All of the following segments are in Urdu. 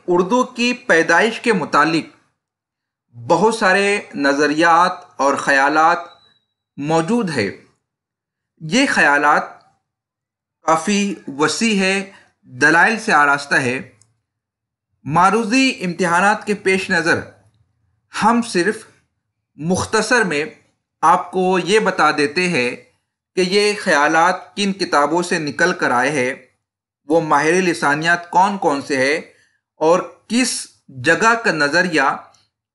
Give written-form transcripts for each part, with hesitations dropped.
اردو کی پیدائش کے متعلق بہت سارے نظریات اور خیالات موجود ہے۔ یہ خیالات کافی وسیع ہے، دلائل سے آراستہ ہے۔ معروضی امتحانات کے پیش نظر ہم صرف مختصر میں آپ کو یہ بتا دیتے ہیں کہ یہ خیالات کن کتابوں سے نکل کر آئے ہیں، وہ ماہر لسانیات کون کون سے ہیں، اور کس جگہ کا نظریہ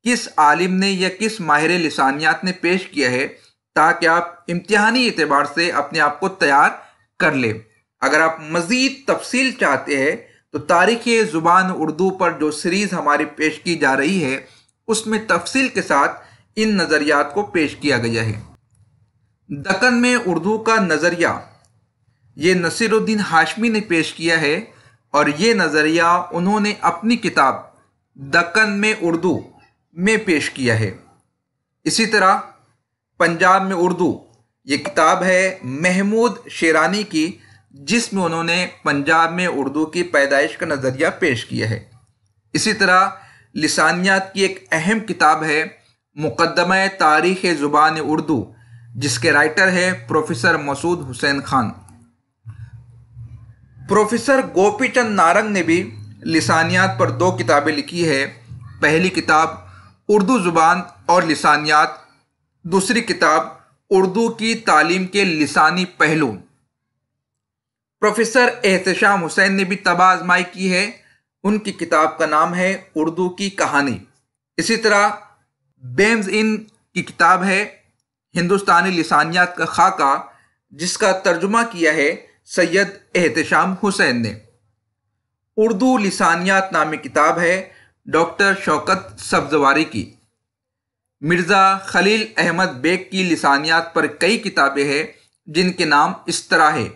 کس عالم نے یا کس ماہر لسانیات نے پیش کیا ہے، تاکہ آپ امتحانی اعتبار سے اپنے آپ کو تیار کر لیں۔ اگر آپ مزید تفصیل چاہتے ہیں تو تاریخ زبان اردو پر جو سیریز ہماری پیش کی جا رہی ہے اس میں تفصیل کے ساتھ ان نظریات کو پیش کیا گیا ہے۔ دکن میں اردو کا نظریہ یہ نصیر الدین ہاشمی نے پیش کیا ہے، اور یہ نظریہ انہوں نے اپنی کتاب دکن میں اردو میں پیش کیا ہے۔ اسی طرح پنجاب میں اردو یہ کتاب ہے محمود شیرانی کی، جس میں انہوں نے پنجاب میں اردو کی پیدائش کا نظریہ پیش کیا ہے۔ اسی طرح لسانیات کی ایک اہم کتاب ہے مقدمہ تاریخ زبان اردو، جس کے رائٹر ہے پروفیسر مسعود حسین خان۔ پروفیسر گوپی چند نارنگ نے بھی لسانیات پر 2 کتابیں لکھی ہے۔ پہلی کتاب اردو زبان اور لسانیات، دوسری کتاب اردو کی تعلیم کے لسانی پہلو۔ پروفیسر احتشام حسین نے بھی طبع آزمائی کی ہے، ان کی کتاب کا نام ہے اردو کی کہانی۔ اسی طرح بیمز ان کی کتاب ہے ہندوستانی لسانیات کا خاکہ، جس کا ترجمہ کیا ہے سید احتشام حسین نے۔ اردو لسانیات نامی کتاب ہے ڈاکٹر شوکت سبزواری کی۔ مرزا خلیل احمد بیگ کی لسانیات پر کئی کتابیں ہیں جن کے نام اس طرح ہے: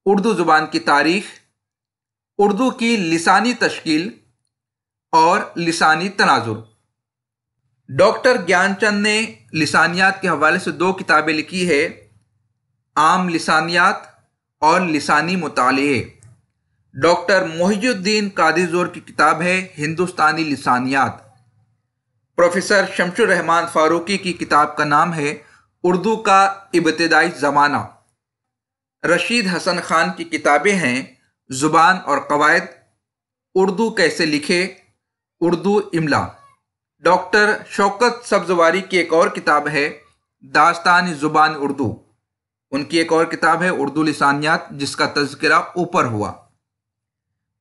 اردو زبان کی تاریخ، اردو کی لسانی تشکیل اور لسانی تناظر۔ ڈاکٹر گیان چند نے لسانیات کے حوالے سے 2 کتابیں لکھی ہے: عام لسانیات اور لسانی مطالعے۔ ڈاکٹر محی الدین قادری زور کی کتاب ہے ہندوستانی لسانیات۔ پروفیسر شمس الرحمان فاروقی کی کتاب کا نام ہے اردو کا ابتدائی زمانہ۔ رشید حسن خان کی کتابیں ہیں زبان اور قواعد، اردو کیسے لکھے، اردو املا۔ ڈاکٹر شوکت سبزواری کی ایک اور کتاب ہے داستان زبان اردو، ان کی ایک اور کتاب ہے اردو لسانیات، جس کا تذکرہ اوپر ہوا۔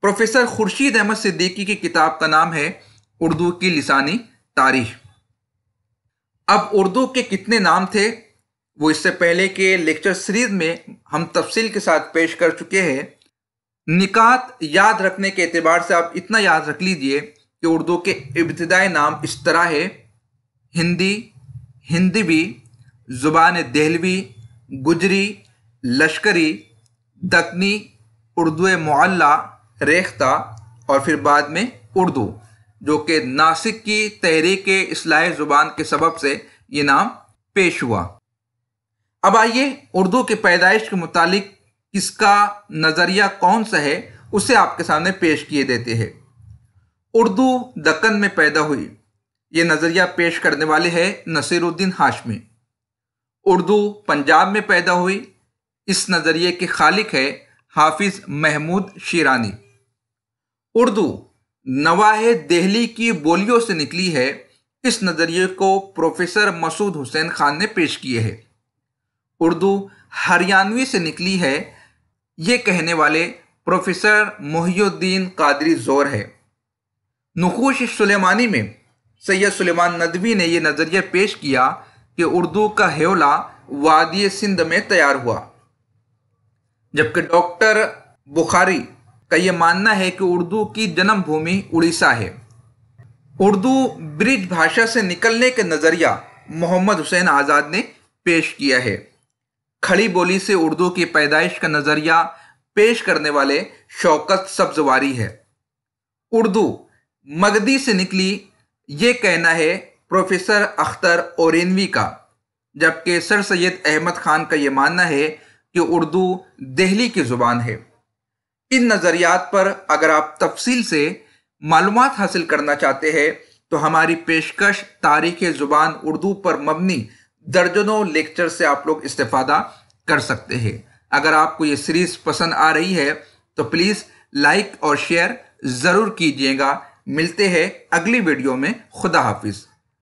پروفیسر خورشید احمد صدیقی کی کتاب کا نام ہے اردو کی لسانی تاریخ۔ اب اردو کے کتنے نام تھے وہ اس سے پہلے کے لیکچر سیریز میں ہم تفصیل کے ساتھ پیش کر چکے ہیں۔ نکات یاد رکھنے کے اعتبار سے آپ اتنا یاد رکھ لیجئے کہ اردو کے ابتدائی نام اس طرح ہے: ہندی، ہندوی، زبان دہلوی، گجری، لشکری، دکنی، اردو معلی، ریختہ، اور پھر بعد میں اردو، جو کہ ناسک کی تحریک اصلاح زبان کے سبب سے یہ نام پیش ہوا۔ اب آئیے اردو کی پیدائش کے متعلق کس کا نظریہ کون سا ہے اسے آپ کے سامنے پیش کیے دیتے ہیں۔ اردو دکن میں پیدا ہوئی، یہ نظریہ پیش کرنے والے ہیں نصیر الدین ہاشمی۔ اردو پنجاب میں پیدا ہوئی، اس نظریے کے خالق ہے حافظ محمود شیرانی۔ اردو نواح دہلی کی بولیوں سے نکلی ہے، اس نظریے کو پروفیسر مسعود حسین خان نے پیش کیے ہے۔ اردو ہریانوی سے نکلی ہے، یہ کہنے والے پروفیسر محی الدین قادری زور ہے۔ نقوش سلیمانی میں سید سلیمان ندوی نے یہ نظریہ پیش کیا کہ اردو کا حیولہ وادی سندھ میں تیار ہوا، جبکہ ڈاکٹر بخاری کا یہ ماننا ہے کہ اردو کی جنم بھومی اڑیسہ ہے۔ اردو برج بھاشا سے نکلنے کے نظریہ محمد حسین آزاد نے پیش کیا ہے۔ کھڑی بولی سے اردو کی پیدائش کا نظریہ پیش کرنے والے شوکت سبزواری ہے۔ اردو مگدی سے نکلی، یہ کہنا ہے پروفیسر اختر اورینوی کا، جبکہ سر سید احمد خان کا یہ ماننا ہے کہ اردو دہلی کی زبان ہے۔ ان نظریات پر اگر آپ تفصیل سے معلومات حاصل کرنا چاہتے ہیں تو ہماری پیشکش تاریخ زبان اردو پر مبنی درجنوں لیکچر سے آپ لوگ استفادہ کر سکتے ہیں۔ اگر آپ کو یہ سیریز پسند آ رہی ہے تو پلیز لائک اور شیئر ضرور کیجیے گا۔ ملتے ہیں اگلی ویڈیو میں۔ خدا حافظ۔